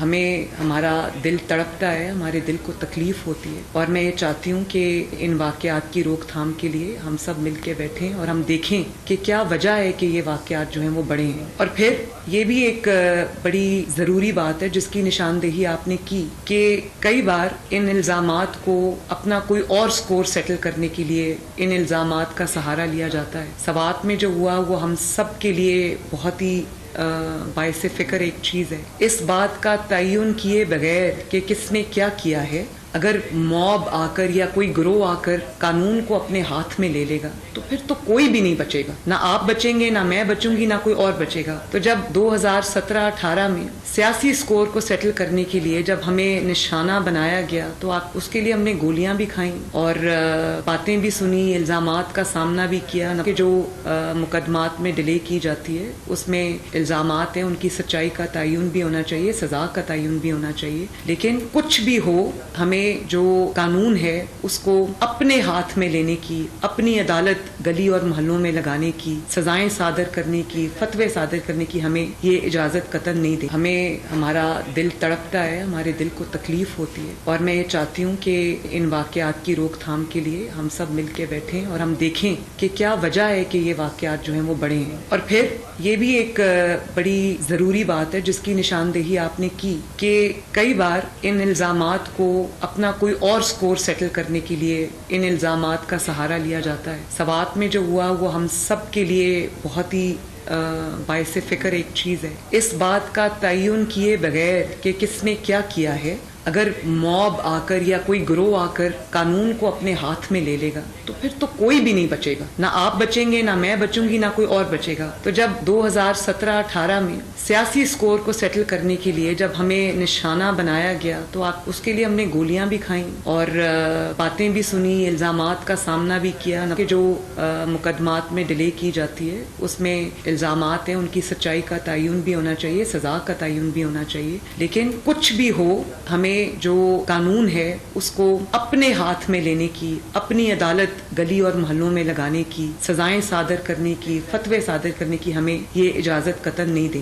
ہمیں ہمارا دل تڑپتا ہے، ہمارے دل کو تکلیف ہوتی ہے، اور میں یہ چاہتی ہوں کہ ان واقعات کی روک تھام کے لیے ہم سب مل کے بیٹھیں اور ہم دیکھیں کہ کیا وجہ ہے کہ یہ واقعات جو ہیں وہ بڑے ہیں۔ اور پھر یہ بھی ایک بڑی ضروری بات ہے جس کی نشاندہی آپ نے کی کہ کئی بار ان الزامات کو اپنا کوئی اور سکور سیٹل کرنے کے لیے ان الزامات کا سہارا لیا جاتا ہے۔ سوات میں جو ہوا وہ ہم سب کے لیے بہت ہی باعث فکر ایک چیز ہے۔ اس بات کا تعین کیے بغیر کہ کس نے کیا کیا ہے، اگر موب آ کر یا کوئی گروہ آ کر قانون کو اپنے ہاتھ میں لے لے گا تو پھر تو کوئی بھی نہیں بچے گا، نہ آپ بچیں گے، نہ میں بچوں گی، نہ کوئی اور بچے گا۔ تو جب 2017-18 میں سیاسی سکور کو سیٹل کرنے کے لیے جب ہمیں نشانہ بنایا گیا تو اس کے لیے ہم نے گولیاں بھی کھائیں اور باتیں بھی سنی، الزامات کا سامنا بھی کیا کہ جو مقدمات میں ڈیلے کی جاتی ہے اس میں الزامات ہیں، ان کی سچائی کا تعین بھی ہونا چاہیے، سزا کا تعین بھی ہونا چاہیے۔ لیکن کچھ بھی ہو، ہمیں جو قانون ہے اس کو اپنے ہاتھ میں لینے کی، اپنی عدالت گلی اور محلوں میں لگانے کی، سزائیں صادر کرنے کی، فتوے صادر کرنے کی ہمیں یہ اجازت قطعاً نہیں دی۔ ہمیں ہمارا دل تڑپتا ہے، ہمارے دل کو تکلیف ہوتی ہے، اور میں یہ چاہتی ہوں کہ ان واقعات کی روک تھام کے لیے ہم سب مل کے بیٹھیں اور ہم دیکھیں کہ کیا وجہ ہے کہ یہ واقعات جو ہیں وہ بڑے ہیں۔ اور پھر یہ بھی ایک بڑی ضروری بات ہے جس کی نشاندہی آپ نے کی کہ کئی بار ان الزامات کو اپنا کوئی اور سکور سیٹل کرنے کے لیے ان الزامات کا سہارا لیا جاتا ہے۔ سوات میں جو ہوا وہ ہم سب کے لیے بہت ہی باعث فکر ایک چیز ہے۔ اس بات کا تعین کیے بغیر کہ کس نے کیا کیا ہے، اگر موب آ کر یا کوئی گروہ آ کر قانون کو اپنے ہاتھ میں لے لے گا تو پھر تو کوئی بھی نہیں بچے گا، نہ آپ بچیں گے، نہ میں بچوں گی، نہ کوئی اور بچے گا۔ تو جب 2017-18 میں سیاسی سکور کو سیٹل کرنے کے لیے جب ہمیں نشانہ بنایا گیا تو اس کے لیے ہم نے گولیاں بھی کھائیں اور باتیں بھی سنی، الزامات کا سامنا بھی کیا کہ جو مقدمات میں ڈیلے کی جاتی ہے اس میں الزامات ہیں، ان کی سچائی کا تعین بھی ہونا چاہیے، سزا کا تعین بھی ہونا چاہیے۔ لیکن کچھ بھی ہو، ہمیں جو قانون ہے اس کو اپنے ہاتھ میں لینے کی، اپنی عدالت گلی اور محلوں میں لگانے کی، سزائیں صادر کرنے کی، فتوے صادر کرنے کی ہمیں یہ اجازت قطعاً نہیں دینی۔